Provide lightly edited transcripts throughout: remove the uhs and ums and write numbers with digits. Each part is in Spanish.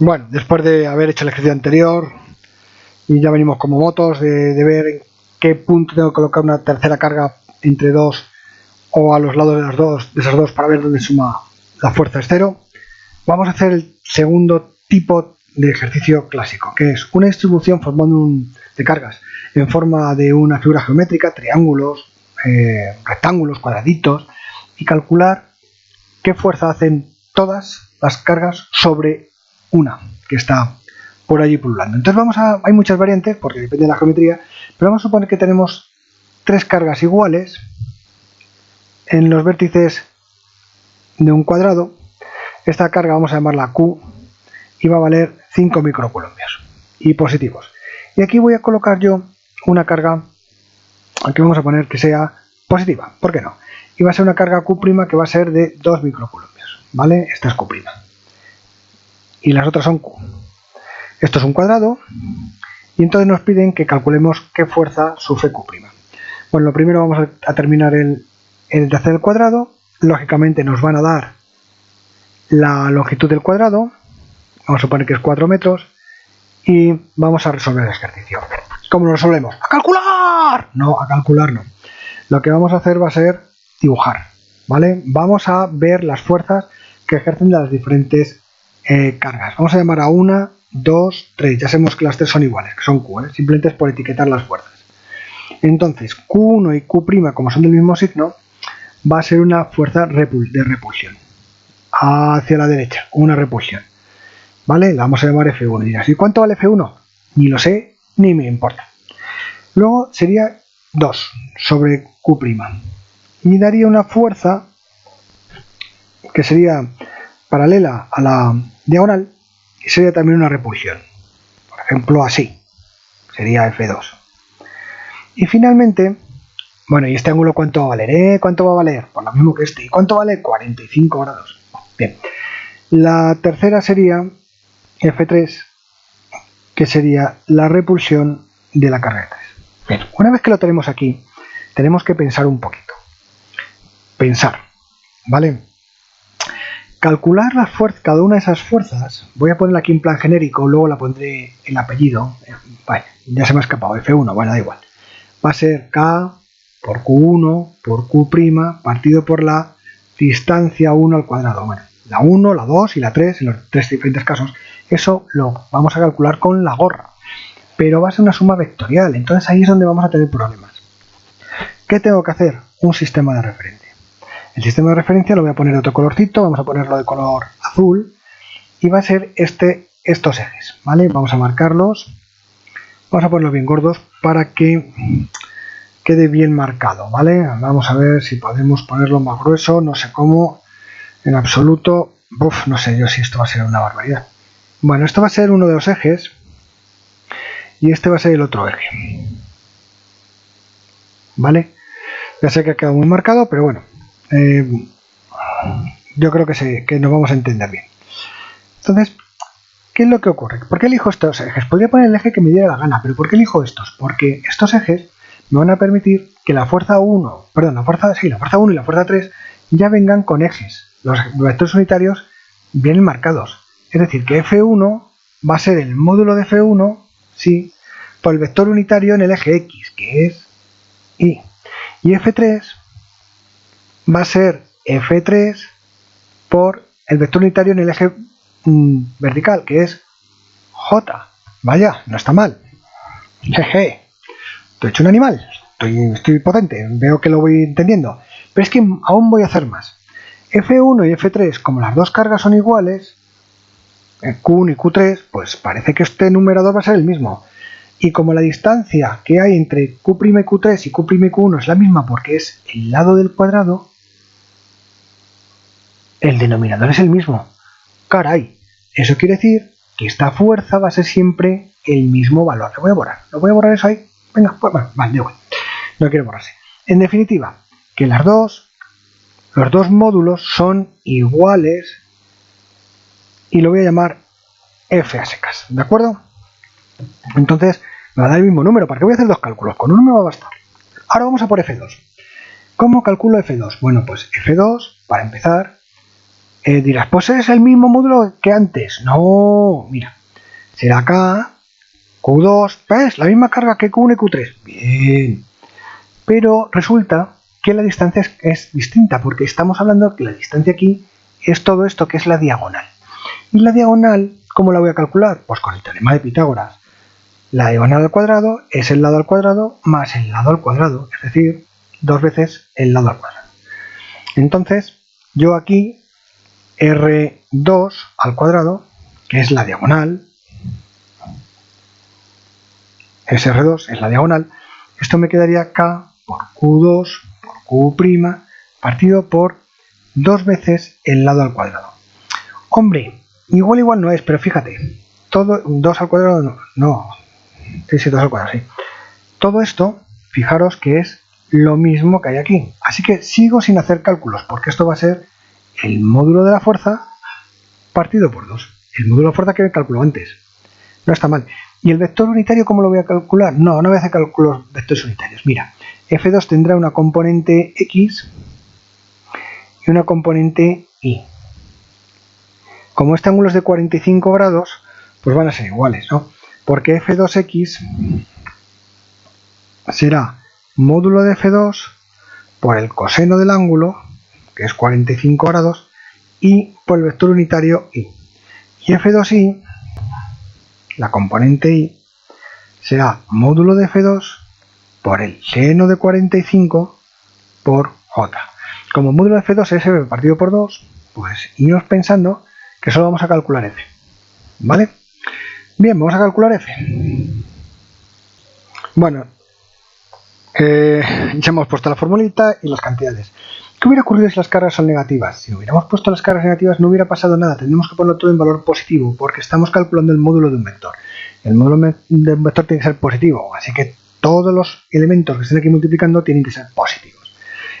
Bueno, después de haber hecho el ejercicio anterior y ya venimos como motos de ver en qué punto tengo que colocar una tercera carga entre dos o a los lados de esas dos para ver dónde suma la fuerza es cero, vamos a hacer el segundo tipo de ejercicio clásico, que es una distribución de cargas en forma de una figura geométrica, triángulos, rectángulos, cuadraditos, y calcular qué fuerza hacen todas las cargas sobre una que está por allí pululando. Entonces hay muchas variantes porque depende de la geometría, pero vamos a suponer que tenemos tres cargas iguales en los vértices de un cuadrado. Esta carga vamos a llamarla Q y va a valer 5 microcoulombios y positivos. Y aquí voy a colocar yo una carga, aquí vamos a poner que sea positiva, ¿por qué no? Y va a ser una carga Q' que va a ser de 2 microcoulombios, ¿vale? Esta es Q'. Y las otras son Q. Esto es un cuadrado y entonces nos piden que calculemos qué fuerza sufre Q'. Bueno, lo primero vamos a terminar el de hacer el cuadrado. Lógicamente nos van a dar la longitud del cuadrado, vamos a suponer que es 4 metros, y vamos a resolver el ejercicio. ¿Cómo lo resolvemos? ¡A calcular! No, a calcular no. Lo que vamos a hacer va a ser dibujar, ¿vale? Vamos a ver las fuerzas que ejercen las diferentes cargas. Vamos a llamar a 1, 2, 3. Ya sabemos que las tres son iguales, que son Q, ¿eh? Simplemente es por etiquetar las fuerzas. Entonces, Q1 y Q', como son del mismo signo, va a ser una fuerza de repulsión. Hacia la derecha, una repulsión. ¿Vale? La vamos a llamar F1. Y dirás, ¿y cuánto vale F1? Ni lo sé, ni me importa. Luego sería 2 sobre Q'. Y daría una fuerza que sería paralela a la diagonal y sería también una repulsión. Por ejemplo, así. Sería F2. Y finalmente, bueno, ¿y este ángulo cuánto va a valer? ¿Cuánto va a valer? Pues lo mismo que este. ¿Y cuánto vale? 45 grados. Bien. La tercera sería F3, que sería la repulsión de la carga de 3. Bien, una vez que lo tenemos aquí, tenemos que pensar un poquito. Pensar, ¿vale? Calcular las fuerzas, cada una de esas fuerzas, voy a ponerla aquí en plan genérico, luego la pondré el apellido. Vale, ya se me ha escapado, F1, bueno, da igual. Va a ser K por Q1 por Q' partido por la distancia 1 al cuadrado. Bueno, la 1, la 2 y la 3, en los tres diferentes casos. Eso lo vamos a calcular con la gorra, pero va a ser una suma vectorial, entonces ahí es donde vamos a tener problemas. ¿Qué tengo que hacer? Un sistema de referencia. El sistema de referencia lo voy a poner de otro colorcito, vamos a ponerlo de color azul, y va a ser estos ejes, ¿vale? Vamos a marcarlos, vamos a ponerlos bien gordos para que quede bien marcado, ¿vale? Vamos a ver si podemos ponerlo más grueso, no sé cómo, en absoluto, no sé yo si esto va a ser una barbaridad. Bueno, esto va a ser uno de los ejes y este va a ser el otro eje, ¿vale? Ya sé que ha quedado muy marcado, pero bueno, yo creo que nos vamos a entender bien. Entonces, ¿qué es lo que ocurre? ¿Por qué elijo estos ejes? Podría poner el eje que me diera la gana, pero ¿por qué elijo estos? Porque estos ejes me van a permitir que la fuerza 1 y la fuerza 3 ya vengan con ejes. Los vectores unitarios vienen marcados. Es decir, que F1 va a ser el módulo de F1, sí, por el vector unitario en el eje X, que es Y. Y F3 va a ser F3 por el vector unitario en el eje vertical, que es J. Vaya, no está mal. Jeje. Estoy hecho un animal. Estoy potente. Veo que lo voy entendiendo. Pero es que aún voy a hacer más. F1 y F3, como las dos cargas son iguales, Q1 y Q3, pues parece que este numerador va a ser el mismo. Y como la distancia que hay entre Q' y Q3 y Q' y Q1 es la misma porque es el lado del cuadrado, el denominador es el mismo. Caray, eso quiere decir que esta fuerza va a ser siempre el mismo valor. Lo voy a borrar eso ahí. Venga, pues bueno, vale, igual. No quiero borrarse. En definitiva, que los dos módulos son iguales y lo voy a llamar F a secas, ¿de acuerdo? Entonces me va a dar el mismo número. ¿Para qué voy a hacer dos cálculos? Con uno me va a bastar. Ahora vamos a por F2. ¿Cómo calculo F2? Bueno, pues F2, para empezar, Dirás, pues es el mismo módulo que antes. No, mira, será K, Q2, ¿ves? La misma carga que Q1 y Q3. Bien. Pero resulta que la distancia es distinta, porque estamos hablando que la distancia aquí es todo esto que es la diagonal. Y la diagonal, ¿cómo la voy a calcular? Pues con el teorema de Pitágoras. La diagonal al cuadrado es el lado al cuadrado más el lado al cuadrado, es decir, 2 veces el lado al cuadrado. Entonces, yo aquí R2 al cuadrado, que es la diagonal, es R2, es la diagonal, esto me quedaría K por Q2 por Q' partido por 2 veces el lado al cuadrado. Hombre, igual no es, pero fíjate, todo 2 al cuadrado no, sí, 2 al cuadrado, sí. Todo esto, fijaros que es lo mismo que hay aquí. Así que sigo sin hacer cálculos, porque esto va a ser el módulo de la fuerza partido por 2. El módulo de la fuerza que calculó antes. No está mal. ¿Y el vector unitario cómo lo voy a calcular? No voy a hacer cálculos vectores unitarios. Mira, F2 tendrá una componente X y una componente Y. Como este ángulo es de 45 grados, pues van a ser iguales, ¿no? Porque F2X será módulo de F2 por el coseno del ángulo, que es 45 grados, y por el vector unitario Y. Y F2Y, la componente Y, será módulo de F2 por el seno de 45 por J. Como módulo de F2 es F partido por 2, pues iros pensando que solo vamos a calcular F. ¿Vale? Bien, vamos a calcular F. Bueno, ya hemos puesto la formulita y las cantidades. ¿Qué hubiera ocurrido si las cargas son negativas? Si hubiéramos puesto las cargas negativas no hubiera pasado nada, tendríamos que ponerlo todo en valor positivo porque estamos calculando el módulo de un vector. El módulo de un vector tiene que ser positivo, así que todos los elementos que estén aquí multiplicando tienen que ser positivos.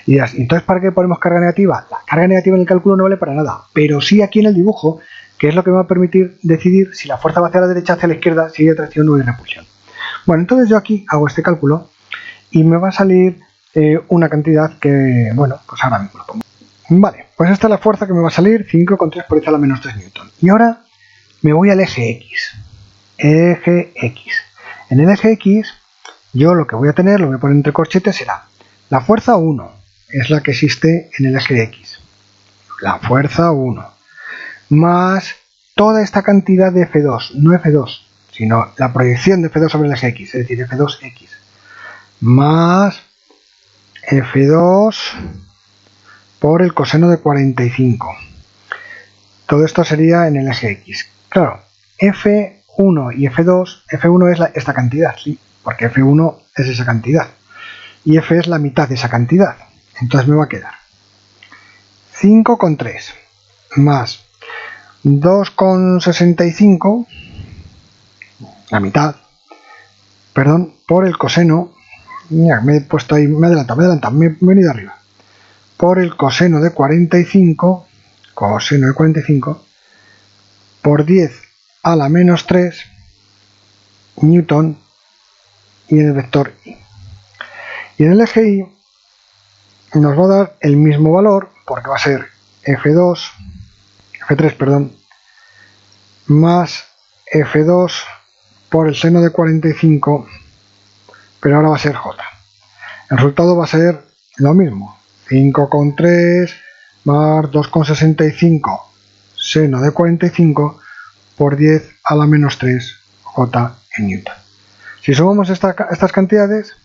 Y dirás, entonces ¿para qué ponemos carga negativa? La carga negativa en el cálculo no vale para nada, pero sí aquí en el dibujo, que es lo que me va a permitir decidir si la fuerza va hacia la derecha o hacia la izquierda, si hay atracción o hay repulsión. Bueno, entonces yo aquí hago este cálculo y me va a salir una cantidad que, bueno, pues ahora mismo lo pongo. Vale, pues esta es la fuerza que me va a salir, 5,3 por 10 a la menos 3 newton. Y ahora me voy al eje X. Eje X. En el eje X, yo lo que voy a tener, lo voy a poner entre corchetes, será la fuerza 1, es la que existe en el eje X. La fuerza 1. Más toda esta cantidad de F2, no F2, sino la proyección de F2 sobre el eje X, es decir, F2X. Más F2 por el coseno de 45. Todo esto sería en el eje X. Claro, F1 y F2, F1 es esta cantidad, sí, porque F1 es esa cantidad. Y F es la mitad de esa cantidad. Entonces me va a quedar 5,3 más 2,65, la mitad, perdón, por el coseno. Mira, me he puesto ahí, me he adelantado, me he venido arriba. Por el coseno de 45, por 10 a la menos 3 newton y en el vector Y. Y en el eje Y nos va a dar el mismo valor, porque va a ser F3, perdón, más F2 por el seno de 45, pero ahora va a ser J. El resultado va a ser lo mismo, 5,3 más 2,65 seno de 45 por 10 a la menos 3 J en newton. Si sumamos estas cantidades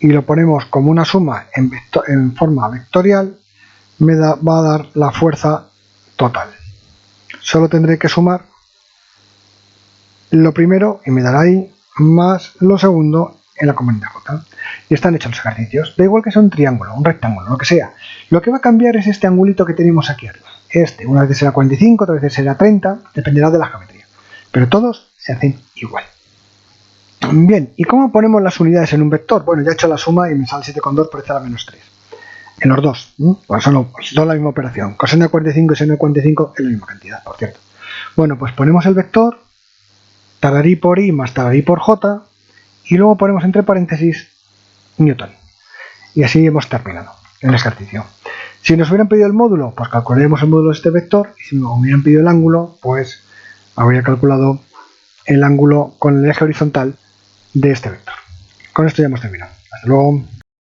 y lo ponemos como una suma en forma vectorial, va a dar la fuerza total. Solo tendré que sumar lo primero y me dará ahí más lo segundo en la componente J. Y están hechos los ejercicios. Da igual que sea un triángulo, un rectángulo, lo que sea. Lo que va a cambiar es este angulito que tenemos aquí arriba. Una vez será 45, otra vez será 30, dependerá de la geometría. Pero todos se hacen igual. Bien, ¿y cómo ponemos las unidades en un vector? Bueno, ya he hecho la suma y me sale 7,2 por 10 a la menos 3. En los dos, pues son la misma operación. Coseno de 45 y seno de 45 es la misma cantidad, por cierto. Bueno, pues ponemos el vector, tararí por I más tararí por J, y luego ponemos entre paréntesis newton. Y así hemos terminado el ejercicio. Si nos hubieran pedido el módulo, pues calcularemos el módulo de este vector, y si nos hubieran pedido el ángulo, pues habría calculado el ángulo con el eje horizontal de este vector. Con esto ya hemos terminado. Hasta luego.